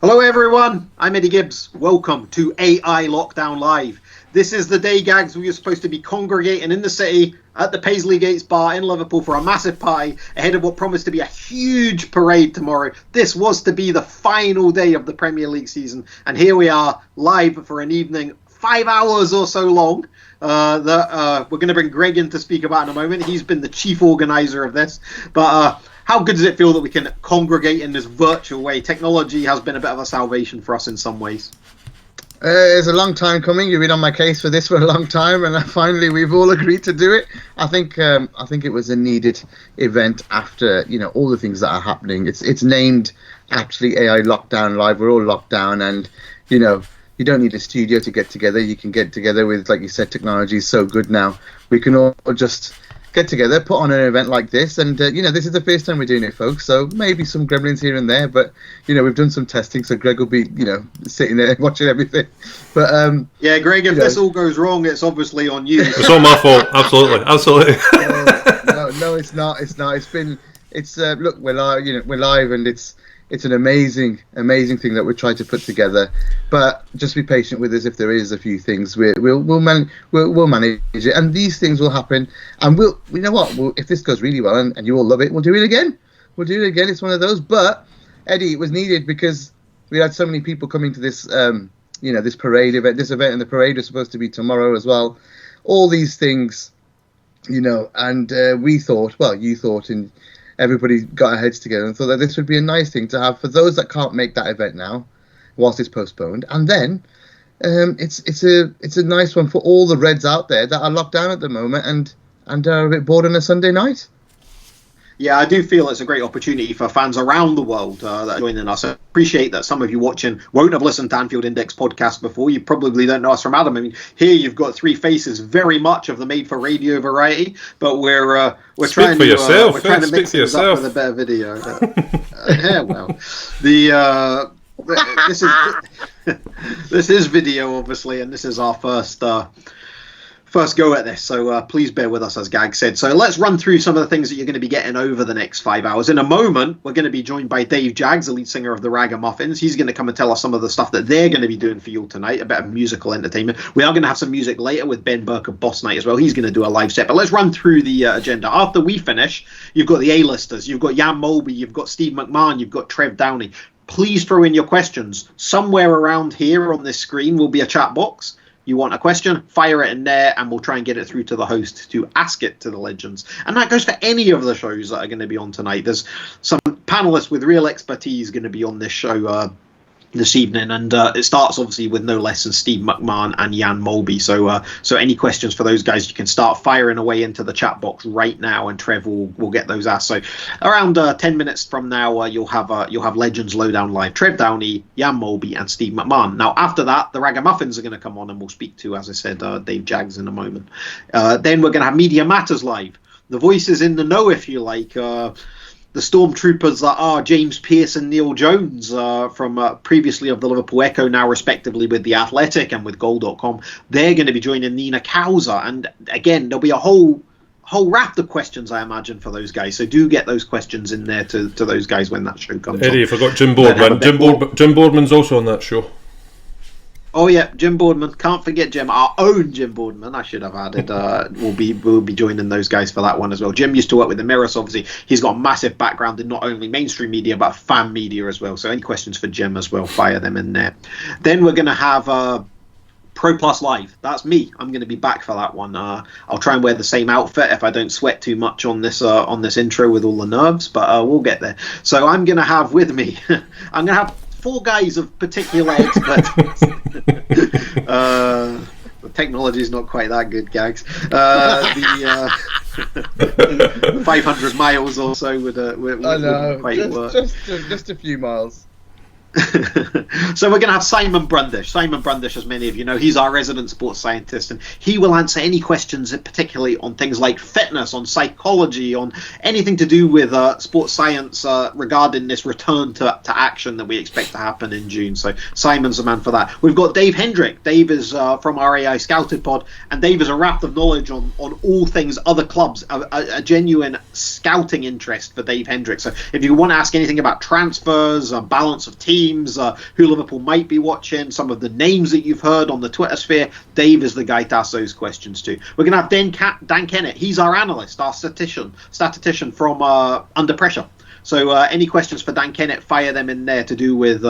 Hello everyone, I'm Eddie Gibbs. Welcome to AI Lockdown Live. This is the day, Gags, we are supposed to be congregating in the city at the Paisley Gates Bar in Liverpool for a massive party ahead of what promised to be a huge parade tomorrow. This was to be the final day of the Premier League season, and here we are live for an evening 5 hours or so long. We're going to bring Greg in to speak about in a moment. He's been the chief organizer of this, but how good does it feel that we can congregate in this virtual way? Technology has been a bit of a salvation for us in some ways. It's a long time coming. You've been on my case for this for a long time, and finally we've all agreed to do it. I think it was a needed event after all the things that are happening. It's named actually AI Lockdown Live. We're all locked down, and you don't need a studio to get together. You can get together with, like you said, technology is so good now. We can all just get together, put on an event like this, and this is the first time we're doing it, folks, so maybe some gremlins here and there, but we've done some testing, so Greg will be sitting there watching everything. But yeah, Greg, if this all goes wrong, it's obviously on you. It's all my fault. Absolutely no, it's not. Look, we're live, and it's an amazing thing that we're trying to put together. But just be patient with us. If there is a few things, we'll manage it, and these things will happen. And if this goes really well and you all love it, we'll do it again. It's one of those. But Eddie, it was needed because we had so many people coming to this this parade event. This event and the parade is supposed to be tomorrow as well. All these things, and we thought, well, you thought, and everybody got our heads together and thought that this would be a nice thing to have for those that can't make that event now, whilst it's postponed. And then it's a nice one for all the Reds out there that are locked down at the moment and are a bit bored on a Sunday night. Yeah, I do feel it's a great opportunity for fans around the world that are joining us. I appreciate that some of you watching won't have listened to Anfield Index podcast before. You probably don't know us from Adam. I mean, here you've got three faces, very much of the made-for-radio variety, but we're trying to mix things up with a better video. Yeah, well, this is video, obviously, and this is our first go at this, so please bear with us, as Gag said. So let's run through some of the things that you're going to be getting over the next 5 hours. In a moment, we're going to be joined by Dave Jaggs, the lead singer of the Ragamuffins. He's going to come and tell us some of the stuff that they're going to be doing for you tonight, a bit of musical entertainment. We are going to have some music later with Ben Burke of Boss Night as well. He's going to do a live set, but let's run through the agenda. After we finish, you've got the A-listers. You've got Jan Molby, you've got Steve McMahon, you've got Trev Downey. Please throw in your questions. Somewhere around here on this screen will be a chat box. You want a question, fire it in there, and we'll try and get it through to the host to ask it to the legends. And that goes for any of the shows that are going to be on tonight. There's some panelists with real expertise going to be on this show this evening, and it starts obviously with no less than Steve McMahon and Jan Molby. So any questions for those guys, you can start firing away into the chat box right now, and Trev will get those asked. So around 10 minutes from now, you'll have Legends Lowdown Live, Trev Downey, Jan Molby, and Steve McMahon. Now after that, the Ragamuffins are going to come on, and we'll speak to, as I said, Dave Jaggs in a moment. Then we're going to have Media Matters Live, the voices in the know, if you like. The stormtroopers that are James Pearce and Neil Jones from previously of the Liverpool Echo, now respectively with The Athletic and with Goal.com. They're going to be joining Nina Kauser. And again, there'll be a whole raft of questions, I imagine, for those guys. So do get those questions in there to those guys when that show comes Eddie, on. I forgot Jim Boardman. Jim Boardman's also on that show. Oh yeah, Jim Boardman. Can't forget Jim. Our own Jim Boardman, I should have added. We'll be joining those guys for that one as well. Jim used to work with the Mirror, so obviously he's got a massive background in not only mainstream media but fan media as well. So any questions for Jim as well, fire them in there. Then we're going to have Pro Plus Live. That's me. I'm going to be back for that one. I'll try and wear the same outfit if I don't sweat too much on this intro with all the nerves, but we'll get there. So I'm going to have with me. I'm going to have 4 guys of particular expertise. The technology is not quite that good, Gags. 500 miles or so would quite work. Just a few miles. So we're going to have Simon Brundish. Simon Brundish, as many of you know, he's our resident sports scientist, and he will answer any questions, particularly on things like fitness, on psychology, on anything to do with sports science regarding this return to action that we expect to happen in June. So Simon's the man for that. We've got Dave Hendrick. Dave is from our AI Scouted pod, and Dave is a raft of knowledge on all things other clubs, a genuine scouting interest for Dave Hendrick. So if you want to ask anything about transfers, balance of teams, teams, who Liverpool might be watching, some of the names that you've heard on the Twitter sphere. Dave is the guy to ask those questions to. We're going to have Dan Kennett. He's our analyst, our statistician from Under Pressure. So any questions for Dan Kennett, fire them in there to do with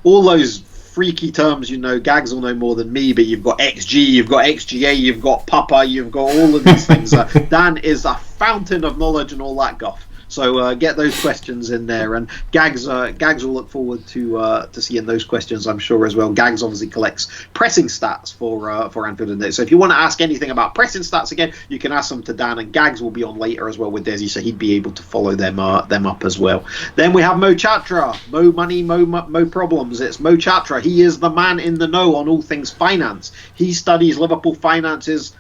all those freaky terms, Gags will know more than me, but you've got XG, you've got XGA, you've got Papa, you've got all of these things. Dan is a fountain of knowledge and all that guff. So get those questions in there, and Gags will look forward to seeing those questions, I'm sure, as well. Gags obviously collects pressing stats for Anfield Index. So if you want to ask anything about pressing stats again, you can ask them to Dan, and Gags will be on later as well with Desi, so he'd be able to follow them up as well. Then we have Mo Chatra, Mo Money, Mo Problems. It's Mo Chatra. He is the man in the know on all things finance. He studies Liverpool finances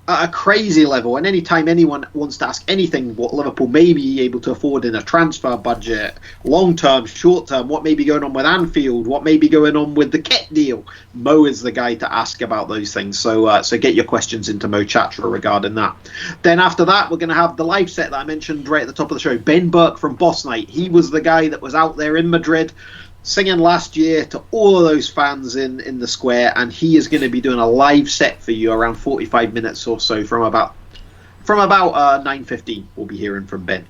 at a crazy level, and anytime anyone wants to ask anything what Liverpool may be able to afford in a transfer budget, long term, short term, what may be going on with Anfield, what may be going on with the kit deal, Mo is the guy to ask about those things. So get your questions into Mo Chatra regarding that. Then after that, we're going to have the live set that I mentioned right at the top of the show. Ben Burke from Boss Night. He was the guy that was out there in Madrid singing last year to all of those fans in the square, and he is going to be doing a live set for you around 45 minutes or so from about 9:15. We'll be hearing from Ben.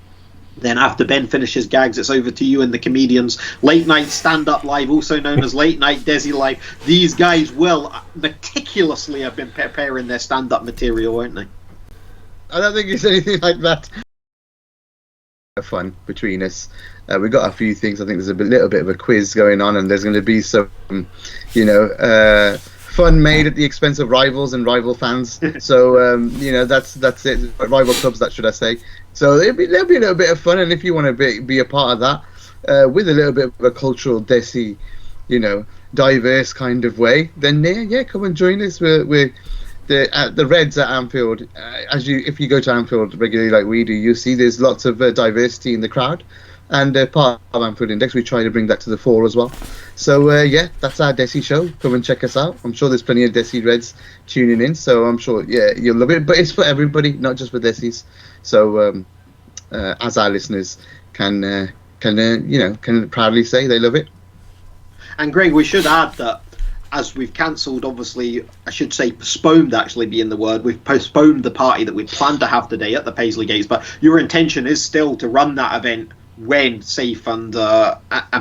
Then after Ben finishes Gags, it's over to you and the comedians. Late night stand-up live, also known as late night Desi live. These guys will meticulously have been preparing their stand-up material, won't they? I don't think it's anything like that. Fun between us. We've got a few things. I think there's a little bit of a quiz going on, and there's going to be some, fun made at the expense of rivals and rival fans. So that's it. Rival clubs, that should I say? So there'll be a little bit of fun, and if you want to be a part of that, with a little bit of a cultural Desi, diverse kind of way, then come and join us. We're the Reds at Anfield, if you go to Anfield regularly like we do, you'll see there's lots of diversity in the crowd, and part of Anfield Index we try to bring that to the fore as well. So that's our Desi show. Come and check us out. I'm sure there's plenty of Desi Reds tuning in, so I'm sure you'll love it. But it's for everybody, not just for Desis. So as our listeners can proudly say they love it. And Greg, we should add that as we've cancelled, obviously, I should say postponed actually being the word, we've postponed the party that we planned to have today at the Paisley Gates, but your intention is still to run that event when safe and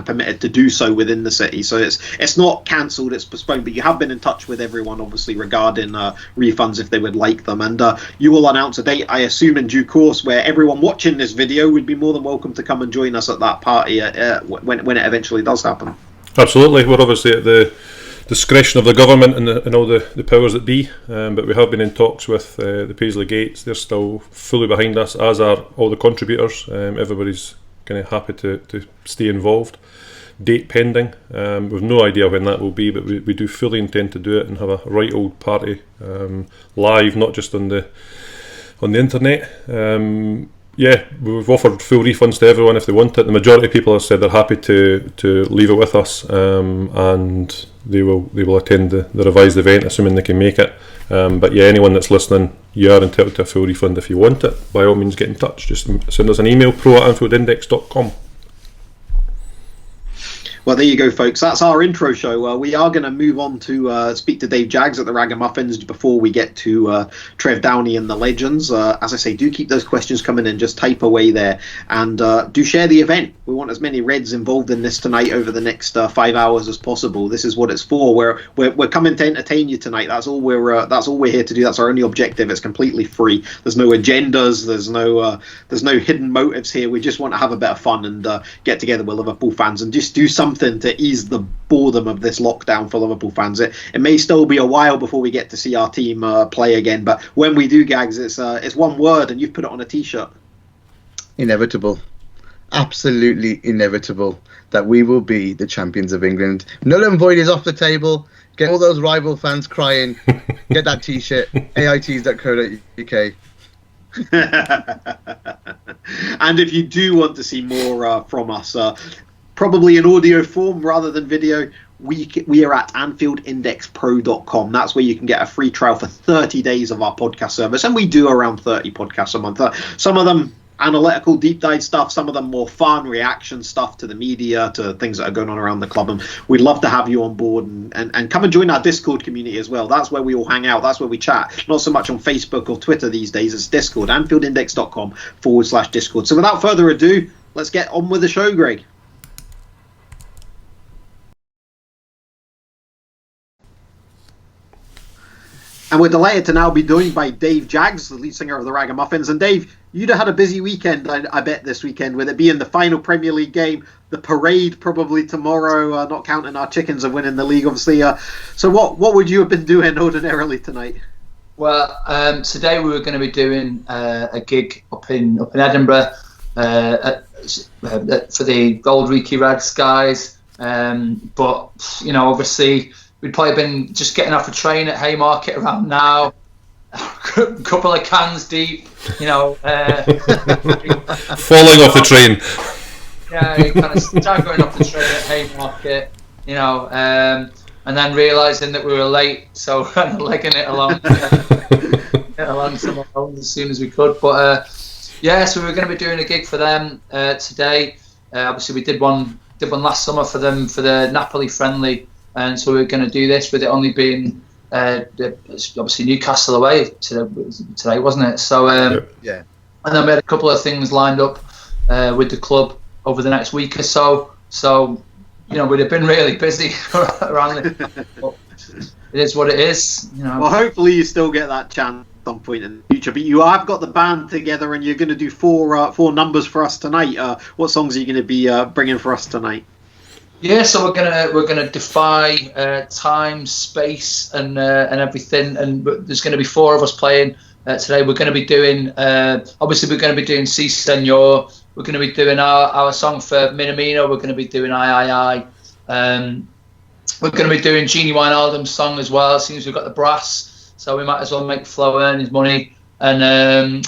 permitted to do so within the city. So it's not cancelled, it's postponed, but you have been in touch with everyone, obviously, regarding refunds if they would like them. And you will announce a date, I assume, in due course, where everyone watching this video would be more than welcome to come and join us at that party when it eventually does happen. Absolutely. We're obviously at the discretion of the government and all the powers that be, but we have been in talks with the Paisley Gates. They're still fully behind us, as are all the contributors. Everybody's kind of happy to stay involved. Date pending. We've no idea when that will be, but we do fully intend to do it and have a right old party live, not just on the internet. We've offered full refunds to everyone if they want it. The majority of people have said they're happy to leave it with us, and they will attend the revised event, assuming they can make it. But anyone that's listening, you are entitled to a full refund if you want it. By all means, get in touch. Just send us an email, pro@anfieldindex.com. Well, there you go, folks. That's our intro show. We are going to move on to speak to Dave Jaggs at the Ragamuffins before we get to Trev Downey and the Legends. As I say, do keep those questions coming in. Just type away there, and do share the event. We want as many Reds involved in this tonight over the next 5 hours as possible. This is what it's for. We're coming to entertain you tonight. That's all we're here to do. That's our only objective. It's completely free. There's no agendas. There's no hidden motives here. We just want to have a bit of fun and get together with Liverpool fans and just do something to ease the boredom of this lockdown for Liverpool fans. It may still be a while before we get to see our team play again, but when we do, Gags, it's one word, and you've put it on a t-shirt. Inevitable. Absolutely inevitable that we will be the champions of England. Null and void is off the table. Get all those rival fans crying. Get that t-shirt. AITs.co.uk. And if you do want to see more from us, probably in audio form rather than video, we are at AnfieldIndexPro.com. That's where you can get a free trial for 30 days of our podcast service, and we do around 30 podcasts a month. Some of them analytical deep dive stuff, some of them more fun reaction stuff to the media, to things that are going on around the club. And we'd love to have you on board and come and join our Discord community as well. That's where we all hang out. That's where we chat. Not so much on Facebook or Twitter these days. It's Discord, AnfieldIndex.com/Discord. So without further ado, let's get on with the show, Greg. And we're delighted to now be joined by Dave Jags, the lead singer of the Ragamuffins. And Dave, you'd have had a busy weekend, I bet, this weekend, with it being the final Premier League game, the parade probably tomorrow, not counting our chickens of winning the league, obviously. So what would you have been doing ordinarily tonight? Well, today we were going to be doing a gig up in Edinburgh for the Old Reekie Rags guys. But, you know, obviously we'd probably been just getting off a train at Haymarket around now, a couple of cans deep, you know. Falling off the train. Yeah, kind of staggering off the train at Haymarket, you know, and then realising that we were late, so kind of legging it along, some along as soon as we could. But yeah, so we were going to be doing a gig for them today. Obviously, we did one last summer for them for the Napoli friendly. And so we're going to do this with it only being obviously Newcastle away today, wasn't it? So yeah. And then we had a couple of things lined up with the club over the next week or so. So, you know, we'd have been really busy around it. But it is what it is, you know. Well, hopefully you still get that chance at some point in the future. But you have got the band together, and you're going to do four numbers for us tonight. What songs are you going to be bringing for us tonight? Yeah, so we're gonna defy time, space, and everything. And there's going to be four of us playing today. We're going to be doing obviously we're going to be doing Si Senor. We're going to be doing our song for Minamino. We're going to be doing I. We're going to be doing Jeannie Wijnaldum's song as well. As soon as we've got the brass, so we might as well make Flo earn his money. And then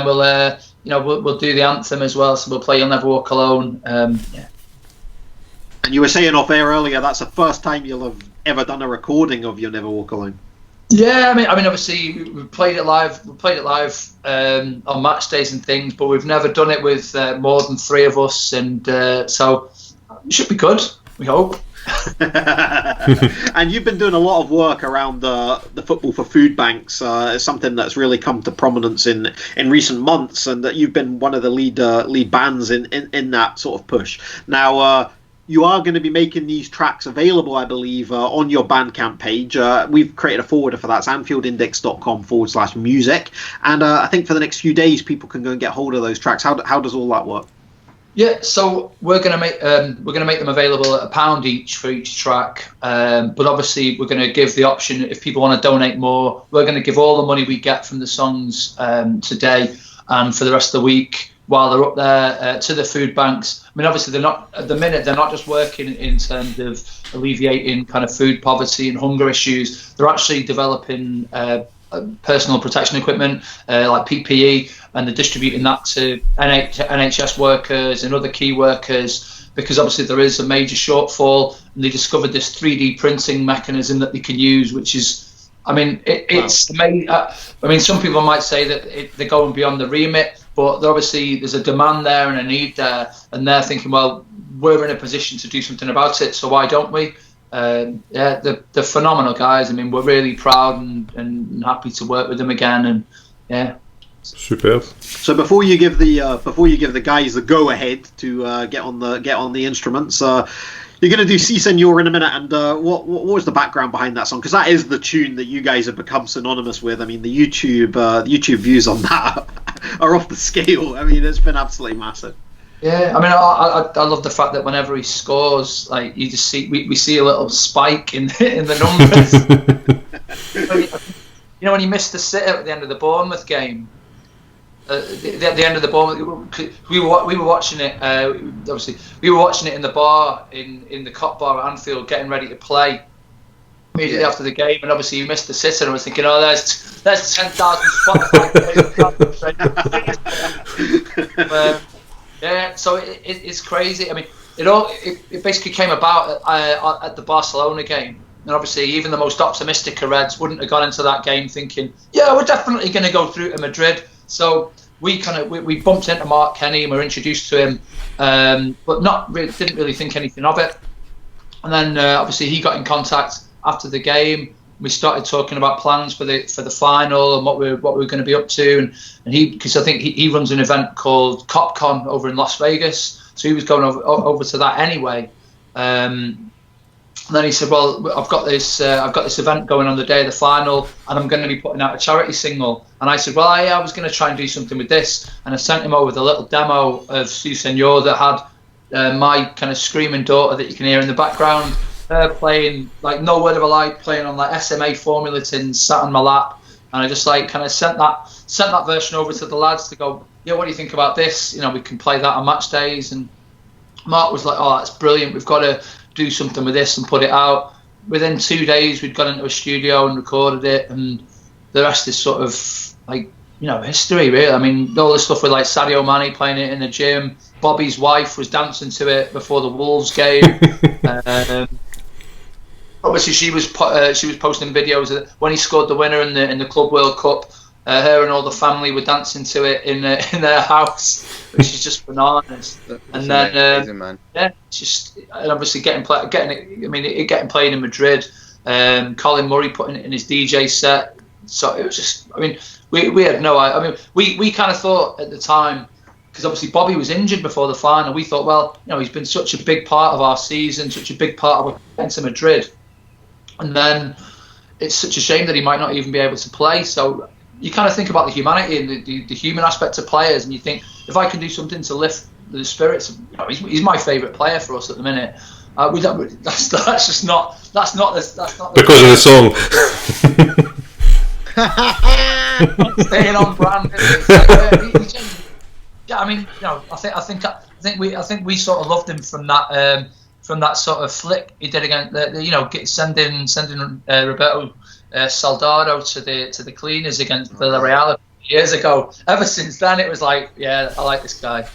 we'll do the anthem as well. So we'll play You'll Never Walk Alone. Yeah. And you were saying off air earlier, that's the first time you'll have ever done a recording of You'll Never Walk Alone. Yeah, I mean, obviously we played it live. We played it live on match days and things, but we've never done it with more than three of us, and so it should be good. We hope. And you've been doing a lot of work around the Football for Food Banks. It's something that's really come to prominence in recent months, and that you've been one of the lead bands in that sort of push. Now. You are going to be making these tracks available, I believe, on your Bandcamp page. We've created a forwarder for that. It's AnfieldIndex.com/music. And I think for the next few days, people can go and get hold of those tracks. How does all that work? Yeah, so we're going to make them available at £1 each for each track. But obviously, we're going to give the option if people want to donate more. We're going to give all the money we get from the songs today and for the rest of the week, while they're up there to the food banks. I mean, obviously, they're not at the minute. They're not just working in terms of alleviating kind of food poverty and hunger issues. They're actually developing personal protection equipment like PPE, and they're distributing that to NHS workers and other key workers, because obviously there is a major shortfall. And they discovered this 3D printing mechanism that they can use, which is, I mean, it's amazing. I mean, some people might say that they're going beyond the remit. But obviously there's a demand there and a need there, and they're thinking, well, we're in a position to do something about it, so why don't we? Yeah, they're phenomenal guys. I mean, we're really proud and happy to work with them again, and yeah. Superb. So before you give the guys the go ahead to get on the instruments, you're going to do Si Senor in a minute, and what was the background behind that song? Because that is the tune that you guys have become synonymous with. I mean, the YouTube views on that are off the scale. I mean, it's been absolutely massive. Yeah, I mean, I love the fact that whenever he scores, like you just see we see a little spike in the numbers. You know, when he missed the sitter at the end of the Bournemouth game. At the end of the ball, we were watching it. Obviously, we were watching it in the bar in the Cop Bar at Anfield, getting ready to play immediately after the game. And obviously, you missed the sitter, and I was thinking, oh, there's 10,000 Spotify. Yeah, so it's crazy. I mean, it basically came about at the Barcelona game. And obviously, even the most optimistic of Reds wouldn't have gone into that game thinking, yeah, we're definitely going to go through to Madrid. So we bumped into Mark Kenny and were introduced to him, but didn't really think anything of it. And then obviously he got in contact after the game. We started talking about plans for the final and what we were going to be up to, and he, because I think he runs an event called CopCon over in Las Vegas, so he was going over to that anyway. And then he said, "Well, I've got this event going on the day of the final, and I'm going to be putting out a charity single." And I said, "Well, I was going to try and do something with this," and I sent him over the little demo of Si Senor that had my kind of screaming daughter that you can hear in the background. Playing like no word of a lie, playing on like SMA formula tins, sat on my lap, and I just like kind of sent that version over to the lads to go, yeah, what do you think about this? We can play that on match days. And Mark was like, oh, that's brilliant. We've got to do something with this and put it out. Within 2 days, we'd gone into a studio and recorded it, and the rest is sort of like history, really. I mean, all the stuff with like Sadio Mane playing it in the gym. Bobby's wife was dancing to it before the Wolves game. Obviously, she was posting videos of when he scored the winner in the Club World Cup. Her and all the family were dancing to it in their house, which is just bananas. And then amazing, just and obviously getting played in Madrid. Colin Murray putting it in his DJ set. So it was just, we had no idea. We kind of thought at the time, because obviously Bobby was injured before the final. We thought, well, he's been such a big part of our season, such a big part of getting to Madrid. And then it's such a shame that he might not even be able to play. So you kind of think about the humanity and the human aspect of players, and you think, if I can do something to lift the spirits, he's my favourite player for us at the minute. That's not because of the song. Staying on brand. I think we sort of loved him from that. From that sort of flick he did against sending Roberto Soldado to the cleaners against Villarreal years ago. Ever since then, it was like, yeah, I like this guy. So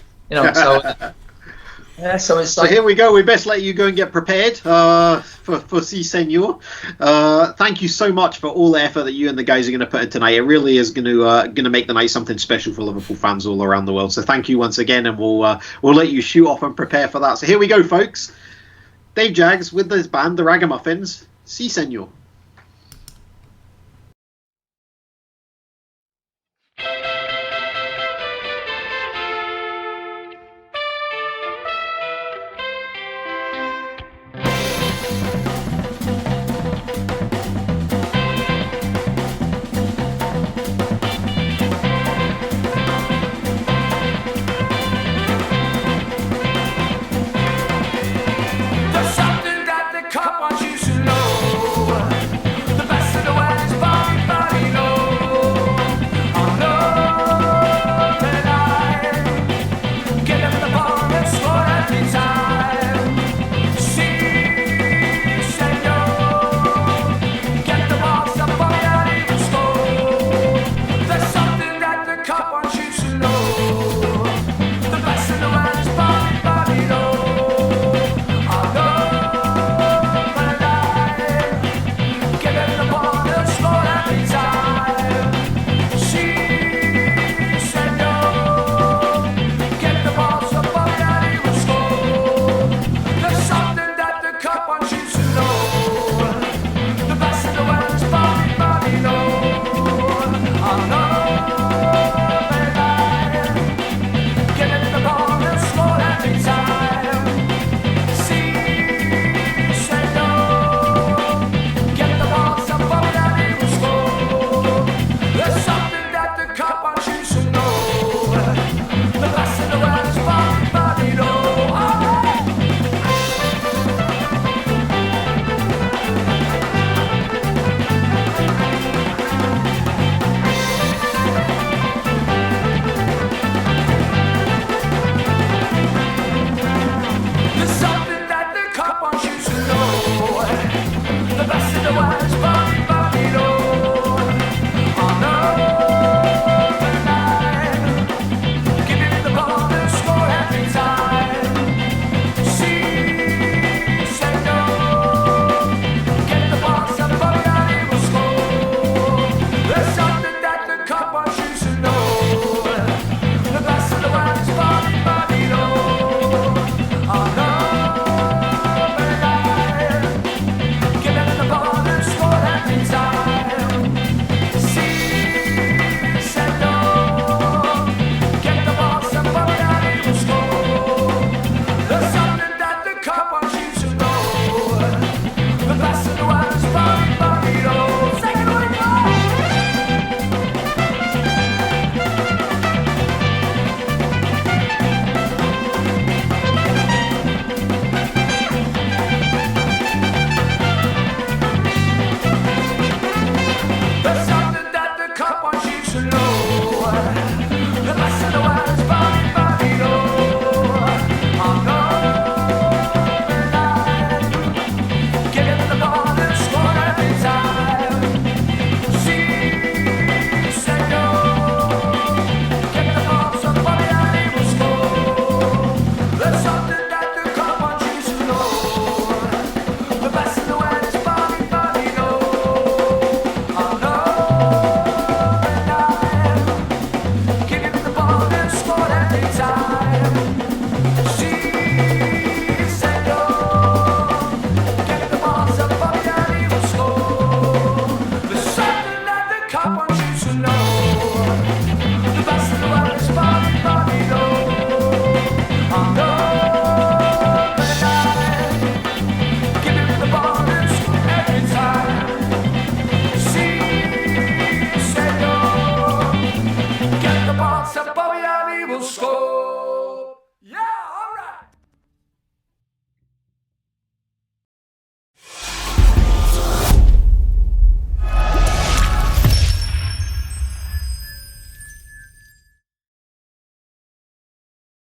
yeah, so it's like. So here we go. We best let you go and get prepared for Si Senor. Thank you so much for all the effort that you and the guys are going to put in tonight. It really is going to make the night something special for Liverpool fans all around the world. So thank you once again, and we'll let you shoot off and prepare for that. So here we go, folks. Dave Jags with his band, the Ragamuffins, Si Senor.